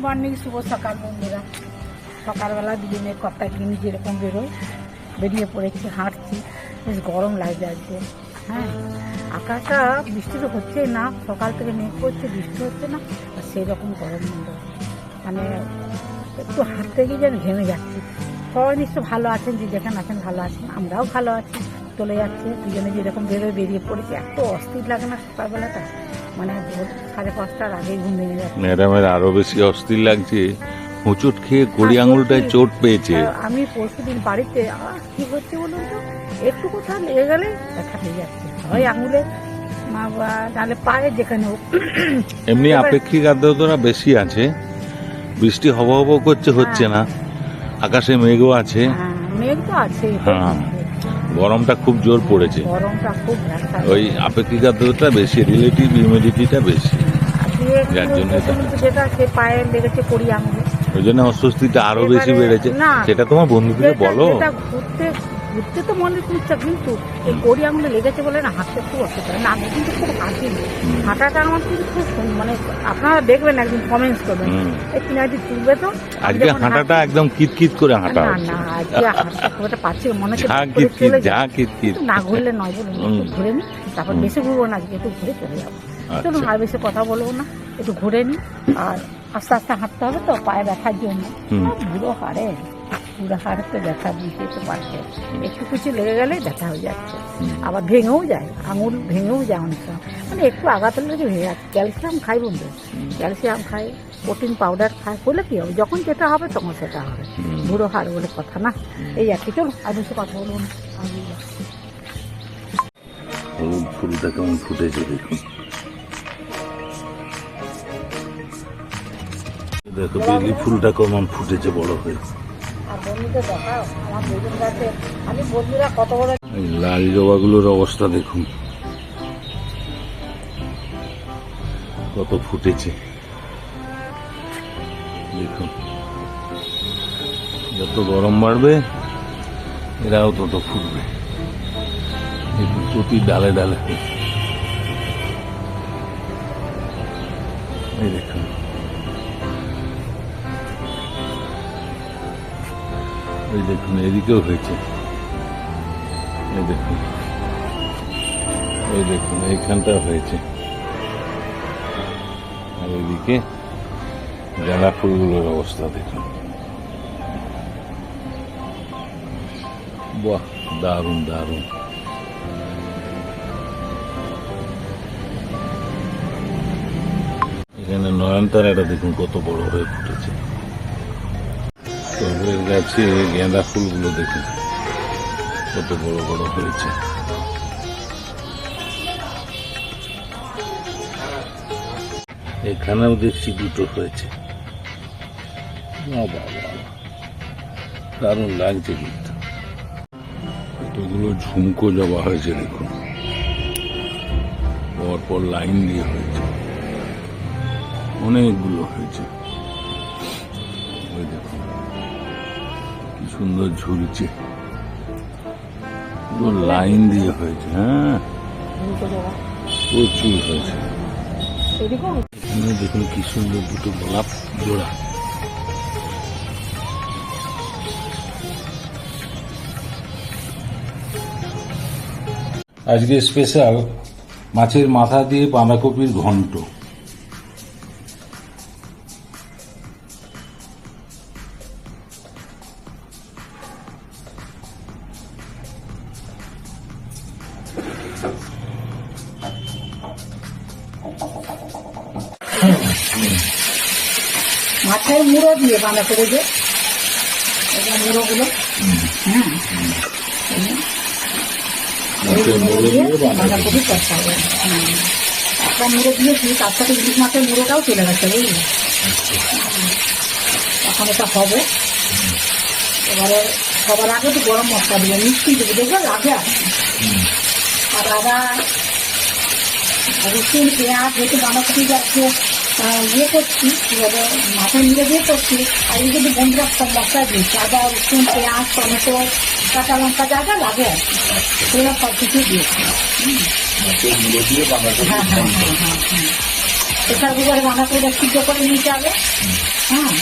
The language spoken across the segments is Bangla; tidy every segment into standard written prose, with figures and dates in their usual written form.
মর্নিং, শুভ সকাল বন্ধুরা। সকালবেলা দুজনের কথা কিনি যেরকম বেরোয়, বেরিয়ে পড়েছি, হাঁটছি। বেশ গরম লাগছে আজকে। হ্যাঁ, আকাশটা বৃষ্টি তো হচ্ছেই না, সকাল থেকে মেঘ করছে, বৃষ্টি হচ্ছে না, আর সেই রকম গরম বন্ধু। মানে একটু হাঁটতে গিয়ে যেন ঘেমে যাচ্ছি। সবাই নিশ্চয় ভালো আছেন, যে যেখানে আছেন ভালো আছেন, আমরাও ভালো আছি। চলে যাচ্ছে দুজনে যেরকম বেরিয়ে পড়েছি। এত অস্থির লাগে না সকালবেলাটা, মানে ভোর 5:30টার আগেই ঘুম ভেঙে যাচ্ছে। ম্যাডামের আরো বেশি অস্থির লাগছে, হোঁচট খেয়ে কড়ি আঙুলটায় চোট পেয়েছে। আমি পরশুদিন বাড়িতে কি হচ্ছে বলুন তো, একটু কোথাও লেগে গেলে ব্যথা পেয়ে যাচ্ছে, হয় আঙুলে নাহলে পায়ে, যেখানে হোক। এমনি আপেক্ষিক আর্দ্রতা বেশি আছে, বৃষ্টি হব করছে, হচ্ছে না। আকাশে মেঘও আছে। মেঘ তো আছে। হ্যাঁ, গরমটা খুব জোর পড়েছে। গরমটা খুব, ওই আপেক্ষিক আর্দ্রতা বেশি, রিলেটিভ হিউমিডিটিটা বেশি, যার জন্য যেটা সে পায়ে লেগেছে কড়ি আঙুলে, ওই জন্য অস্বস্তিটা আরো বেশি বেড়েছে। সেটা তোমার বন্ধুদের বলো। ঘুরতে তো মনে করছে, কিন্তু এই কড়ি আঙুলে লেগেছে বলে না হাঁটতে খুব অসুবিধা। না, আমি কিন্তু খুব হাঁটিনি। হাঁটাটা আমার কিন্তু খুব, মানে আপনারা দেখবেন একদিন, কমেন্টস করবেন, এই কিনারি তুলবে তো। আজকে হাঁটাটা একদম কিতকিত করে হাঁটা। না, আজকে হাঁটতে খুব একটা পাচ্ছি মনে হচ্ছে কিতকিত না, ঘুরলে নয় বলুন, একটু ঘুরে নি, তারপর বেশি ঘুরবো না, আজকে একটু ঘুরে চলে যাবো। চলুন, আর বেশি কথা বলবো না, একটু ঘুরে নি। আর আস্তে আস্তে হাঁটতে হবে তো, পায়ে ব্যথার জন্য। বুড়ো হাড়ে তো ব্যথা বুঝতে তো পারছে, একটু কিছু লেগে গেলে ব্যথা হয়ে যাচ্ছে, আবার ভেঙেও যায়, আঙুল ভেঙেও যায় অনেক সময়। মানে একটু আঘাত লেগে ভেঙে যাচ্ছে। ক্যালসিয়াম খাই বন্ধু, ক্যালসিয়াম খাই, প্রোটিন পাউডার খাই, বলে কি হবে, যখন যেটা হবে তখন সেটা হবে। বুড়ো হাড় বলে কথা না, এই আর কি। চলো, আর বেশি কথা বলবো না। হলুদ ফুলটা কেমন ফুটেছে দেখুন, দেখো বেলি ফুলটা কেমন ফুটেছে বড় হয়ে। লাল জবাগুলোর অবস্থা দেখুন কত ফুটেছে। দেখুন, যত গরম বাড়বে এরাও তত ফুটবে। দেখুন, প্রতি ডালে ডালে। এই দেখুন, এই দেখুন, এদিকেও হয়েছে। এই দেখুন, এই দেখুন, এইখানটা হয়েছে। আর এদিকে গাঁদা ফুলগুলোর অবস্থা দেখুন। বাহ, দারুণ দারুণ। এখানে নয়নতারাটা দেখুন কত বড় হয়ে ফুটেছে। টবের গাছে গাঁদা ফুলগুলো দেখুন কত বড় বড় হয়েছে। এখানেও দেখছি দুটো হয়েছে। দারুণ লাগছে কিন্তু। কতগুলো ঝুমকো জবা হয়েছে দেখুন, পরপর লাইন দিয়ে হয়েছে, অনেকগুলো হয়েছে। ওই দেখুন কি সুন্দর ঝুলছে, লাইন দিয়ে হয়েছে। হ্যাঁ, প্রচুর হয়েছে। এখানে দেখুন কি সুন্দর দুটো গোলাপ জোড়া। আজকে স্পেশাল মাছের মাথা দিয়ে বাঁধাকপির ঘন্ট। মাছের মুড়ো দিয়ে বাঁধা করে যে মুড়োগুলো, বাঁধাকপি কষা হবে। একটা মুড়ো দিয়েছি, তার সাথে ইলিশ মাছের মুড়োটাও চলে গেছে, বুঝলি। এখন এটা হবে। এবারে সবার আগে তো গরম মশলা দিয়ে মিষ্টি দেবো, দেখবে আগে আসছে। আর আদা, রসুন, পেঁয়াজ, যেহেতু বাঁধাকপি যাচ্ছে ইয়ে করছি, এবারে মাছের মুড়ো দিয়ে করছি। আর এই কিন্তু বন্ধুরা সব মশলা দিয়েছি, আদা, রসুন, পেঁয়াজ, টমেটো, কাঁচা লঙ্কা, যা যা লাগে আর কি, সেগুলো সব কিছু দিয়েছি। হ্যাঁ হ্যাঁ হ্যাঁ হ্যাঁ হ্যাঁ। প্রেসার কুকারে বাঁধাকপিটা সিদ্ধ করে নিতে হবে। হ্যাঁ,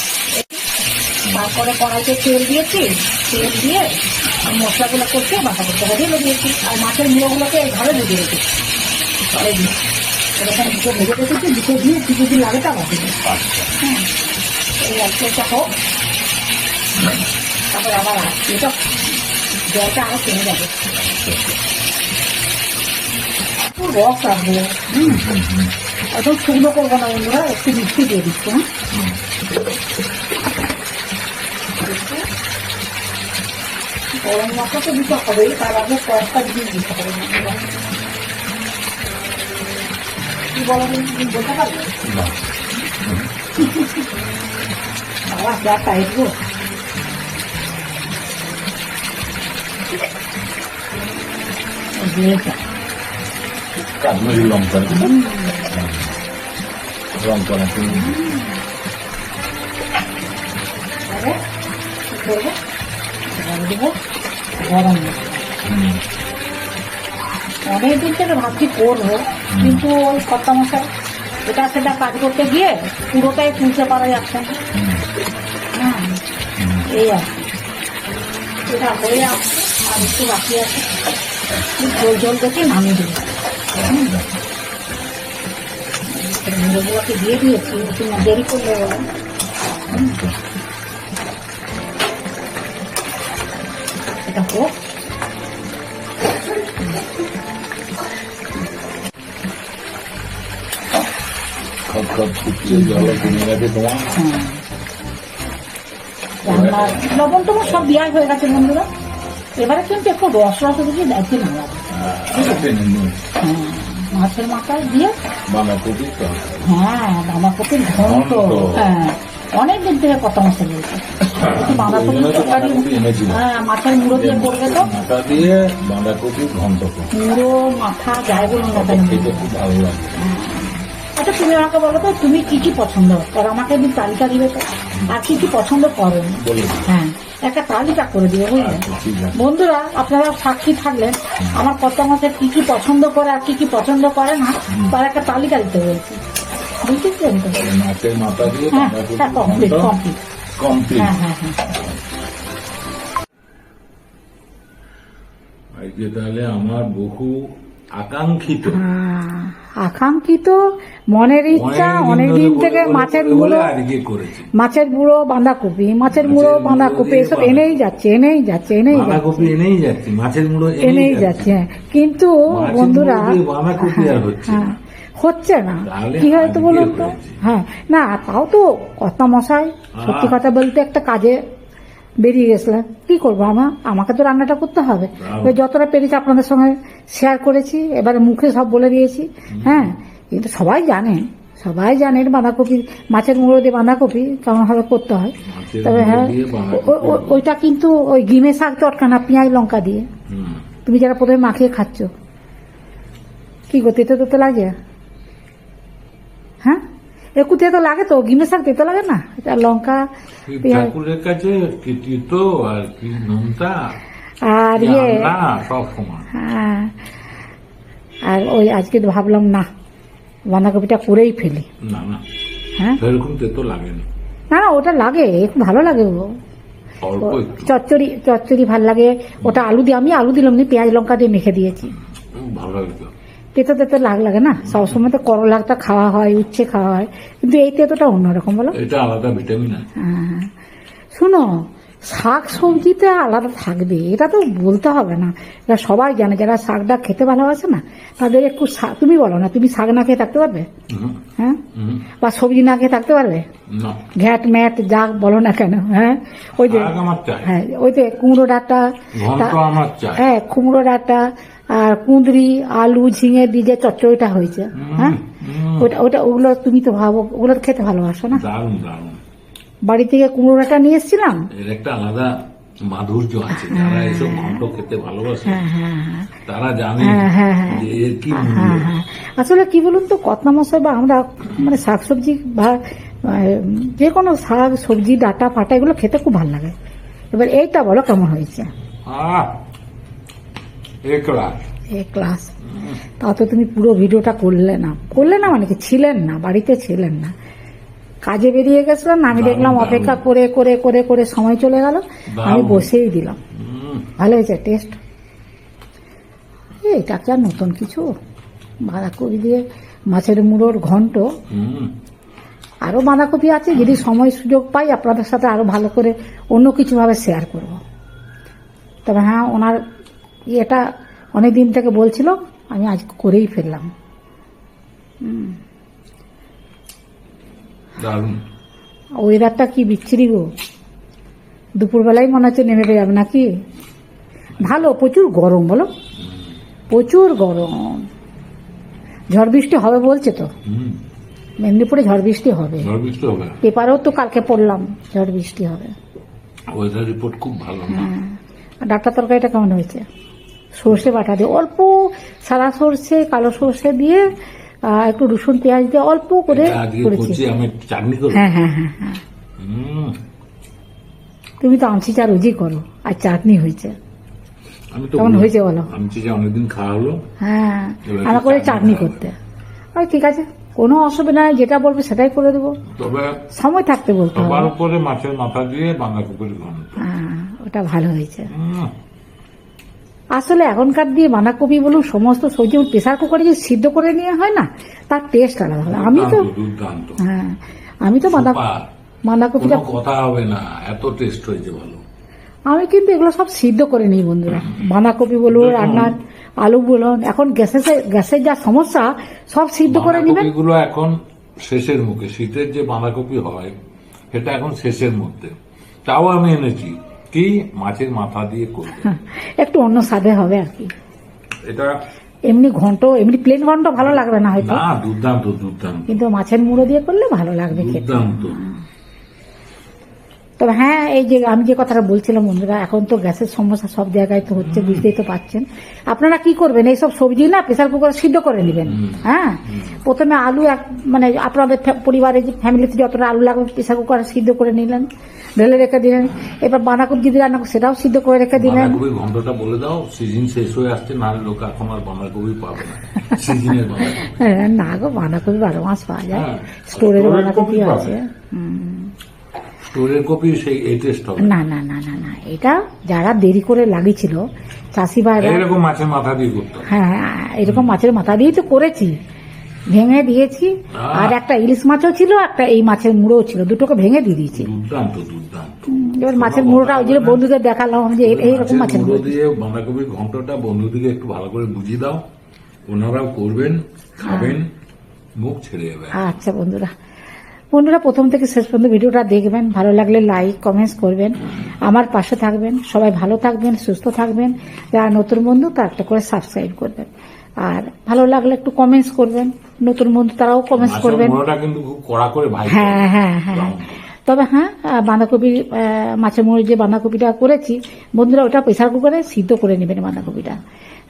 তারপরে কড়াইতে তেল দিয়েছি, তেল দিয়ে মশলাগুলো করতে বাঁধাকপিটা ঢেলে দিয়েছি, আর মাছের মুড়োগুলোকে এইভাবে ভেজে রেখেছি। এরকম দুটো ভেজে রেখেছি, দুটো দিয়ে কি যদি লাগে তা বাকি। হ্যাঁ, এই একটা হোক, তারপরে আবার এটা জলটা আরো কমে যাবে, একটু রস রাখবো। একদম শুকনো করবো না বন্ধুরা, একটু মিষ্টি দিয়ে দিচ্ছি। হ্যাঁ, গরম মশলা তো দিতে হবেই, তার আগে কয়েকটা জিনিস দিতে হবে। কি বলেন বলতে পারবে? বাবা যা টাইট গো। কাশ্মীরি লঙ্কা লঙ্কা অনেকদিন থেকে ভাবছি করবো, কিন্তু ওই কর্তা মশাই এটা সেটা কাজ করতে গিয়ে পুরোটাই তুলতে পারা যাচ্ছে না। হ্যাঁ, এই আর কি, এটা হয়ে আসছে, আর একটু বাকি আছে, জল জল দেখে নামিয়ে দেবো। মুড়োগুলোকে দিয়ে দিয়েছি, একটু দেরি করলে বলে। এটা হোক, লবণ তো সব দেওয়াই হয়ে গেছে বন্ধুরা। এবারে কিন্তু একটু রস রস দিয়ে দেখি না মাছের মাথায় দিয়ে বাঁধাকপি। হ্যাঁ, বাঁধাকপির ঘন্ট। হ্যাঁ, অনেকদিন থেকে কত মাছে বলছে বাঁধাকপির তরকারি। হ্যাঁ, মাছের মুড়ো দিয়ে করবে তো, মাথা দিয়ে বাঁধাকপির ঘন্ট, মুড়ো মাথা যাই বলুন না কেন, খুব ভালো লাগে। আচ্ছা, তুমি আমাকে বলো তো, তুমি কি কি পছন্দ করো? আমাকে একদিন তালিকা দিবে তো, আর কি কি পছন্দ করো? হ্যাঁ, একটা তালিকা করে দিবে, বুঝলেন বন্ধুরা? আপনারা সাক্ষী থাকলেন, আমার কত মাসে কি কি পছন্দ করে আর কি কি পছন্দ করে না, তার একটা তালিকা দিতে বলছি, বুঝতেছেন তো? মাছের মাথা দিয়ে হ্যাঁ, কমপ্লিট কমপ্লিট কমপ্লিট। হ্যাঁ হ্যাঁ হ্যাঁ। তাহলে আমার বহু আকাঙ্ক্ষিত আকাঙ্ক্ষিত মনের ইচ্ছা অনেকদিন থেকে মাছের মুড়ো, মাছের মুড়ো বাঁধাকপি, মাছের মুড়ো বাঁধাকপি এসব এনেই যাচ্ছে, এনেই যাচ্ছে, এনেই বাঁধাকপি এনেই যাচ্ছে, মাছের মুড়ো এনেই যাচ্ছে। কিন্তু বন্ধুরা হ্যাঁ, হচ্ছে না, কি হয়তো বলুন তো? হ্যাঁ, না তাও তো কর্তা মশাই সত্যি কথা বলতে একটা কাজে বেরিয়ে গেছিলাম, কি করবো, আমাকে তো রান্নাটা করতে হবে। যতটা পেরেছি আপনাদের সঙ্গে শেয়ার করেছি, এবারে মুখে সব বলে দিয়েছি। হ্যাঁ, কিন্তু সবাই জানেন বাঁধাকপি, মাছের মুড়ো দিয়ে বাঁধাকপি কেমন ভাবে করতে হয়। তবে হ্যাঁ, ওইটা কিন্তু ওই গিমে শাক চটকানা পেঁয়াজ লঙ্কা দিয়ে, তুমি যারা প্রথমে মাখিয়ে খাচ্ছ, কি গো তেতো তেতো লাগে? হ্যাঁ, একটু তেতো লাগে তো, গিমে শাক তেতো লাগে না? এটা লঙ্কা ঠাকুরের কাছে তিতো আর কি নোনতা আর ইয়ে সব সময়। হ্যাঁ, আর ওই আজকে ভাবলাম না বাঁধাকপিটা করেই ফেলি। না না, হ্যাঁ, সেরকম তেতো লাগে না। না না, ওটা লাগে, একটু ভালো লাগে। চচ্চড়ি ভাল লাগে ওটা। আমি আলু দিলাম না, পেঁয়াজ লঙ্কা দিয়ে মেখে দিয়েছি, ভালো লাগে। তেতো তেতো লাগে না? সবসময় তো করলাটা খাওয়া হয়, উচ্ছে খাওয়া হয়, কিন্তু এই তেতোটা অন্যরকম, বলো? এটা আলাদা ভিটামিন আছে। হ্যাঁ, শুনো, শাক সবজিতে আলাদা থাকবে, এটা তো বলতে হবে না, এটা সবাই জানে। যারা শাকটা খেতে ভালোবাসে না, তাদের একটু তুমি বলো না, তুমি শাক না খেয়ে থাকতে পারবে? হ্যাঁ, বা সবজি না খেয়ে থাকতে পারবে? ঘ্যাট ম্যাট যা বলো না কেন। হ্যাঁ, ওই যে হ্যাঁ, ওই যে কুমড়ো ডাঁটা, হ্যাঁ কুমড়ো ডাঁটা আর কুঁদরি আলু ঝিঙে দিয়ে যে চচ্চড়িটা হয়েছে, হ্যাঁ ওটা ওগুলো তুমি তো ভাবো, ওগুলো খেতে ভালোবাসো না? বাড়ি থেকে কুমড়ো ডাঁটা নিয়ে এসেছিলাম, এর একটা আলাদা মাধুর্য আছে। যারা এসব ঘন্ট খেতে ভালোবাসে তারা জানে যে এর কি মূল্য। আসলে কি বলুন তো, কর্তা মশাই বা আমরা মানে শাকসবজি বা যে কোনো শাক সবজি ডাঁটা ফাটা এগুলো খেতে খুব ভালো লাগে। এবার এইটা বলো কেমন হয়েছে? এ ক্লাস। তা তো তুমি পুরো ভিডিওটা করলে না মানে কি ছিলেন না, বাড়িতে ছিলেন না, কাজে বেরিয়ে গেছিলেন। আমি দেখলাম অপেক্ষা করে করে করে করে সময় চলে গেল, আমি বসেই দিলাম। ভালো হয়েছে টেস্ট। এটা কি আর নতুন কিছু? বাঁধাকপি দিয়ে মাছের মুড়োর ঘন্ট। আরো বাঁধাকপি আছে, যদি সময় সুযোগ পাই আপনাদের সাথে আরো ভালো করে অন্য কিছু ভাবে শেয়ার করব। তবে হ্যাঁ, ওনার এটা অনেক দিন থেকে বলছিল, আমি আজ করেই ফেললাম। ওয়েদারটা কি বিচ্ছিরি গো, দুপুরবেলায় মনে হচ্ছে নেমে যাবে নাকি। ভালো, প্রচুর গরম, বলো প্রচুর গরম। ঝড় বৃষ্টি হবে বলছে তো, মেদিনীপুরে ঝড় বৃষ্টি হবে। পেপারেও তো কালকে পড়লাম ঝড় বৃষ্টি হবে। ওয়েদার রিপোর্ট খুব ভালো। হ্যাঁ, ডাক্তার তরকারিটা কেমন হয়েছে? সর্ষে বাটা দিয়ে অল্প, সাদা সর্ষে কালো সর্ষে দিয়ে একটু রসুন পেঁয়াজ দিয়ে অল্প করে করেছি। হ্যাঁ হ্যাঁ হ্যাঁ হ্যাঁ, তুমি তো আমসি চা রোজই করো, আর চাটনি হয়েছে। কেমন হয়েছে বলো? অনেকদিন খাওয়া হলো। হ্যাঁ, আমার করে চাটনি করতে। ঠিক আছে, কোনো অসুবিধা নাই, যেটা বলবে সেটাই করে দেবো, তবে সময় থাকতে বলতে হবে। উপরে মাছের মাথা দিয়ে বাঁধাকপির ঘন্ট। হ্যাঁ, ওটা ভালো হয়েছে। আসলে এখনকার দিয়ে বাঁধাকপি বলুন, সমস্ত সবজি প্রেসার কুকারে যে সিদ্ধ করে নিয়ে হয় না, তার টেস্ট আলাদা হয়। আমি তো হ্যাঁ, আমি তো বাঁধাকপিটা কথা হবে না, এত টেস্ট হয়েছে ভালো। আমি কিন্তু এগুলো সব সিদ্ধ করে নিই বন্ধুরা, বাঁধাকপি বলুন, রান্নার আলু বলুন। এখন গ্যাসের যা সমস্যা, সব সিদ্ধ করে নিবেন। এগুলো এখন শেষের মুখে, শীতের যে বাঁধাকপি হয় সেটা এখন শেষের মধ্যে। তাও আমি এনেছি কি মাছের মাথা দিয়ে করব, একটু অন্য স্বাদে হবে আর কি। এটা এমনি ঘন্ট, এমনি প্লেন ঘন্ট ভালো লাগবে না হয়তো, না দুর্দান্ত দুর্দান্ত, কিন্তু মাছের মুড়ো দিয়ে করলে ভালো লাগবে খেতে। দুর্দান্ত। তবে হ্যাঁ, এই যে আমি যে কথাটা বলছিলাম বন্ধুরা, এখন তো গ্যাসের সমস্যা সব জায়গায় তো হচ্ছে, বুঝতেই তো পাচ্ছেন। আপনারা কি করবেন, এইসব সবজি না প্রেসার কুকারে সিদ্ধ করে নেবেন। হ্যাঁ, প্রথমে আলু মানে আপনাদের পরিবারে যে ফ্যামিলিতে যতটা আলু লাগবে প্রেসার কুকারে সিদ্ধ করে নিলেন, ঢেলে রেখে দিলেন। এবার বাঁধাকপি যদি রান্না সেটাও সিদ্ধ করে রেখে দিলেন। ঘন্টটা বলে দাও, সিজন শেষ হয়ে আসছে, না লোক এখন আর বাঁধাকপি পাবে না সিজনের বাঁধাকপি। না গো, বাঁধাকপি 12 মাস পাওয়া যায়, স্টোরের বাঁধাকপি আছে। স্টোরের কপি সেই এই টেস্ট হবে না না না না না, এটা যারা দেরি করে লাগিয়েছিল চাষি ভাইরা, এরকম মাছের মাথা দিয়ে করতে। হ্যাঁ, এরকম মাছের মাথা দিয়েই তো করেছি, ভেঙে দিয়েছি। আর একটা ইলিশ মাছও ছিল, একটা এই মাছের মুড়োও ছিল, দুটোকে ভেঙে দিয়ে দিয়েছি। দুর্দান্ত দুর্দান্ত। এবার মাছের মুড়োটা ওই যে বন্ধুদের দেখালাম যে এইরকম মাছের মুড়ো দিয়ে বাঁধাকপির ঘন্টটা বন্ধুদিকে একটু ভালো করে বুঝিয়ে দাও, ওনারাও করবেন, খাবেন, মুখ ছেড়ে যাবে। আচ্ছা বন্ধুরা, প্রথম থেকে শেষ পর্যন্ত ভিডিওটা দেখবেন, ভালো লাগলে লাইক কমেন্টস করবেন, আমার পাশে থাকবেন। সবাই ভালো থাকবেন, সুস্থ থাকবেন। যারা নতুন বন্ধু তারা একটা করে সাবস্ক্রাইব করবেন, আর ভালো লাগলে একটু কমেন্টস করবেন। নতুন বন্ধু তারাও কমেন্টস করবেন। হ্যাঁ হ্যাঁ হ্যাঁ, তবে হ্যাঁ, বাঁধাকপি মাছের মুড়ো যে বাঁধাকপিটা করেছি বন্ধুরা, ওটা প্রেসার কুকারে সিদ্ধ করে নেবেন বাঁধাকপিটা।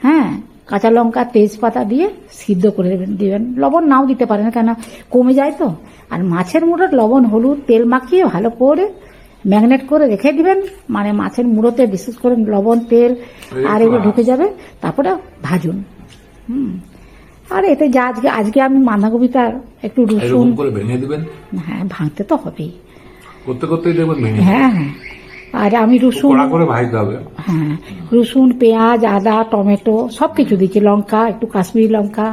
হ্যাঁ, কাঁচা লঙ্কা তেজপাতা দিয়ে সিদ্ধ করে দিবেন। লবণ নাও দিতে পারেন, কেন কমে যায় তো। আর মাছের মুড়োর লবণ হলুদ তেল মাখিয়ে ভালো করে ম্যাগনেট করে রেখে দিবেন, মানে মাছের মুড়োতে বিশেষ করে লবণ তেল আর এগুলো ঢুকে যাবে, তারপরে ভাজুন। আর এতে যা আজকে আমি বাঁধাকপিটা একটু রসুন করে ভেঙে দিবেন। হ্যাঁ, ভাঙতে তো হবেই, করতে করতেই দেখবেন ভেঙে। হ্যাঁ হ্যাঁ, আর আমি রসুন করে ভাজতে হবে। হ্যাঁ, রসুন পেঁয়াজ আদা টমেটো সবকিছু দিচ্ছি, লঙ্কা একটু কাশ্মীরি লঙ্কা,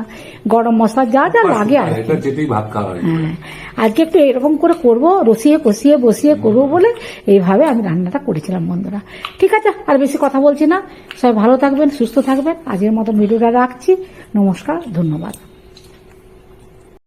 গরম মশলা যা যা লাগে আর হ্যাঁ, আজকে একটু এরকম করে করবো, রসিয়ে কষিয়ে বসিয়ে করবো বলে এইভাবে আমি রান্নাটা করেছিলাম বন্ধুরা। ঠিক আছে, আর বেশি কথা বলছি না, সবাই ভালো থাকবেন, সুস্থ থাকবেন। আজকের মতো ভিডিওটা রাখছি। নমস্কার, ধন্যবাদ।